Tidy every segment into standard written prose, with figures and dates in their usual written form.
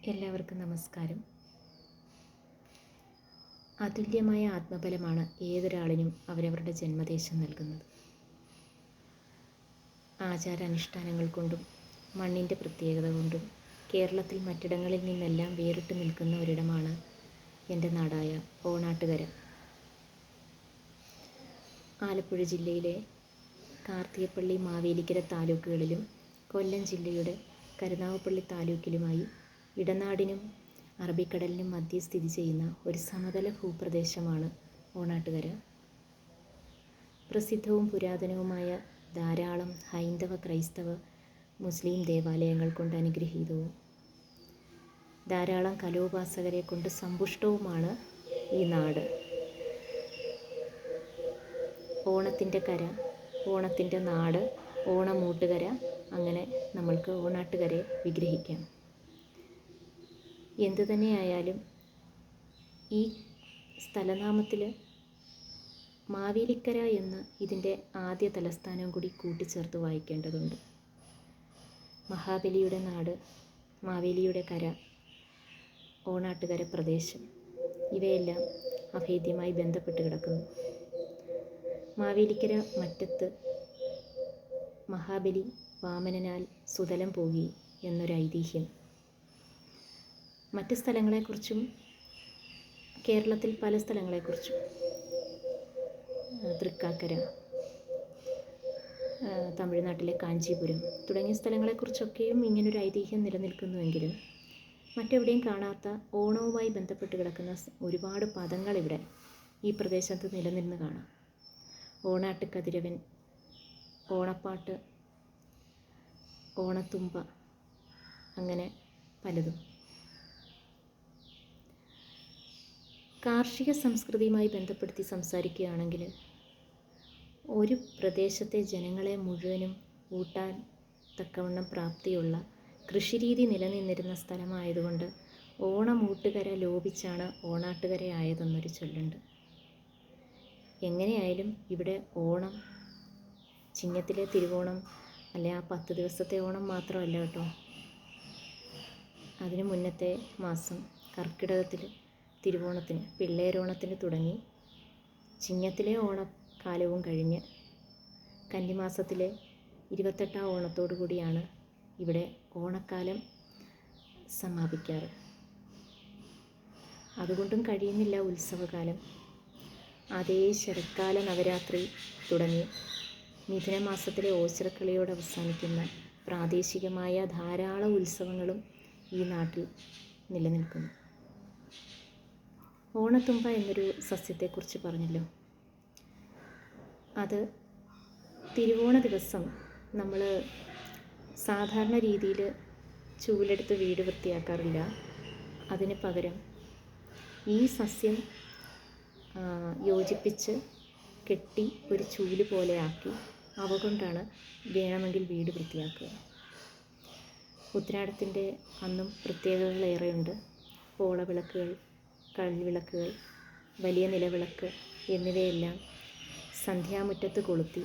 എല്ലാവർക്കും നമസ്കാരം. അതുല്യമായ ആത്മബലമാണ് ഏതൊരാളിനും അവരവരുടെ ജന്മദേശം നൽകുന്നത്. ആചാരാനുഷ്ഠാനങ്ങൾ കൊണ്ടും മണ്ണിൻ്റെ പ്രത്യേകത കൊണ്ടും കേരളത്തിൽ മറ്റിടങ്ങളിൽ നിന്നെല്ലാം വേറിട്ട് നിൽക്കുന്ന ഒരിടമാണ് എൻ്റെ നാടായ ഓണാട്ടുകര. ആലപ്പുഴ ജില്ലയിലെ കാർത്തികപ്പള്ളി, മാവേലിക്കര താലൂക്കുകളിലും കൊല്ലം ജില്ലയുടെ കരുനാഗപ്പള്ളി താലൂക്കിലുമായി ഇടനാടിനും അറബിക്കടലിനും മധ്യേ സ്ഥിതി ചെയ്യുന്ന ഒരു സമതല ഭൂപ്രദേശമാണ് ഓണാട്ടുകര. പ്രസിദ്ധവും പുരാതനവുമായ ധാരാളം ഹൈന്ദവ, ക്രൈസ്തവ, മുസ്ലിം ദേവാലയങ്ങൾ കൊണ്ട് അനുഗ്രഹീതവും ധാരാളം കലോപാസകരെ കൊണ്ട് സമ്പുഷ്ടവുമാണ് ഈ നാട്. ഓണത്തിൻ്റെ കര, ഓണത്തിൻ്റെ നാട്, ഓണമൂട്ടുകര, അങ്ങനെ നമ്മൾക്ക് ഓണാട്ടുകരയെ വിഗ്രഹിക്കാം. എന്തു തന്നെയായാലും ഈ സ്ഥലനാമത്തിൽ മാവേലിക്കര എന്ന് ഇതിൻ്റെ ആദ്യ തലസ്ഥാനം കൂടി കൂട്ടിച്ചേർത്ത് വായിക്കേണ്ടതുണ്ട്. മഹാബലിയുടെ നാട്, മാവേലിയുടെ കര, ഓണാട്ടുകര പ്രദേശം, ഇവയെല്ലാം അഭേദ്യമായി ബന്ധപ്പെട്ട് കിടക്കുന്നു. മാവേലിക്കര മറ്റത്ത് മഹാബലി വാമനനാൽ സുതലം പോകി എന്നൊരു ഐതിഹ്യം. മറ്റ് സ്ഥലങ്ങളെക്കുറിച്ചും കേരളത്തിൽ പല സ്ഥലങ്ങളെക്കുറിച്ചും, തൃക്കാക്കര, തമിഴ്നാട്ടിലെ കാഞ്ചീപുരം തുടങ്ങിയ സ്ഥലങ്ങളെക്കുറിച്ചൊക്കെയും ഇങ്ങനൊരു ഐതിഹ്യം നിലനിൽക്കുന്നുവെങ്കിലും മറ്റെവിടെയും കാണാത്ത ഓണവുമായി ബന്ധപ്പെട്ട് കിടക്കുന്ന ഒരുപാട് പദങ്ങളിവിടെ ഈ പ്രദേശത്ത് നിലനിന്ന് കാണാം. ഓണാട്ട് കതിരവൻ, ഓണപ്പാട്ട്, ഓണത്തുമ്പ, അങ്ങനെ പലതും. കാർഷിക സംസ്കൃതിയുമായി ബന്ധപ്പെടുത്തി സംസാരിക്കുകയാണെങ്കിൽ ഒരു പ്രദേശത്തെ ജനങ്ങളെ മുഴുവനും ഊട്ടാൻ തക്കവണ്ണം പ്രാപ്തിയുള്ള കൃഷിരീതി നിലനിന്നിരുന്ന സ്ഥലമായതുകൊണ്ട് ഓണമൂട്ടുകര ലോപിച്ചാണ് ഓണാട്ടുകരയായതെന്നൊരു ചൊല്ലുണ്ട്. എങ്ങനെയായാലും ഇവിടെ ഓണം, ചിങ്ങത്തിലെ തിരുവോണം അല്ലെ ആ 10 ദിവസത്തെ ഓണം മാത്രമല്ല കേട്ടോ. അതിന് മുന്നത്തെ മാസം കർക്കിടകത്തിൽ തിരുവോണത്തിന്, പിള്ളേരോണത്തിന് തുടങ്ങി ചിങ്ങത്തിലെ ഓണക്കാലവും കഴിഞ്ഞ് കന്നിമാസത്തിലെ 28ാം ഓണത്തോടു കൂടിയാണ് ഇവിടെ ഓണക്കാലം സമാപിക്കാറ്. അതുകൊണ്ടും കഴിയുന്നില്ല ഉത്സവകാലം. അതേ ശരത്കാല നവരാത്രി തുടങ്ങി മിഥുനമാസത്തിലെ ഓച്ചിറക്കളിയോട് അവസാനിക്കുന്ന പ്രാദേശികമായ ധാരാളം ഉത്സവങ്ങളും ഈ നാട്ടിൽ നിലനിൽക്കുന്നു. ഓണത്തുമ്പ എന്നൊരു സസ്യത്തെക്കുറിച്ച് പറഞ്ഞല്ലോ. അത് തിരുവോണ ദിവസം നമ്മൾ സാധാരണ രീതിയിൽ ചൂലെടുത്ത് വീട് വൃത്തിയാക്കാറില്ല. അതിന് പകരം ഈ സസ്യം യോജിപ്പിച്ച് കെട്ടി ഒരു ചൂല് പോലെ ആക്കി അവ കൊണ്ടാണ് വേണമെങ്കിൽ വീട് വൃത്തിയാക്കുക. ഉത്രാടത്തിൻ്റെ അന്നും പ്രത്യേകതകളേറെയുണ്ട്. പോളവിളക്കുകൾ, കൽവിളക്കുകൾ, വലിയ നിലവിളക്ക് എന്നിവയെല്ലാം സന്ധ്യാമുറ്റത്ത് കൊളുത്തി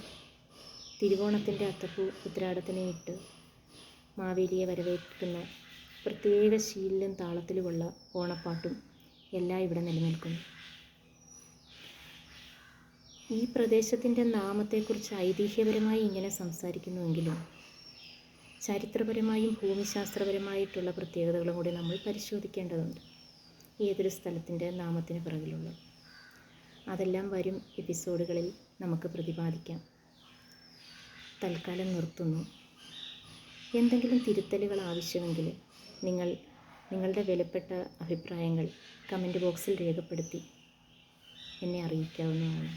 തിരുവോണത്തിൻ്റെ അത്തപ്പൂ ഉത്രാടത്തിനെ ഇട്ട് മാവേലിയെ വരവേൽക്കുന്ന പ്രത്യേക ശീലിലും താളത്തിലുമുള്ള ഓണപ്പാട്ടും എല്ലാം ഇവിടെ നിലനിൽക്കുന്നു. ഈ പ്രദേശത്തിൻ്റെ നാമത്തെക്കുറിച്ച് ഐതിഹ്യപരമായി ഇങ്ങനെ സംസാരിക്കുന്നുവെങ്കിലും ചരിത്രപരമായും ഭൂമിശാസ്ത്രപരമായിട്ടുള്ള പ്രത്യേകതകളും കൂടി നമ്മൾ പരിശോധിക്കേണ്ടതുണ്ട്. ഏതൊരു സ്ഥലത്തിൻ്റെ നാമത്തിന് പിറകിലുള്ള അതെല്ലാം വരും എപ്പിസോഡുകളിൽ നമുക്ക് പ്രതിപാദിക്കാം. തൽക്കാലം നിർത്തുന്നു. എന്തെങ്കിലും തിരുത്തലുകൾ ആവശ്യമെങ്കിൽ നിങ്ങളുടെ വിലപ്പെട്ട അഭിപ്രായങ്ങൾ കമൻറ്റ് ബോക്സിൽ രേഖപ്പെടുത്തി എന്നെ അറിയിക്കാവുന്നതാണ്.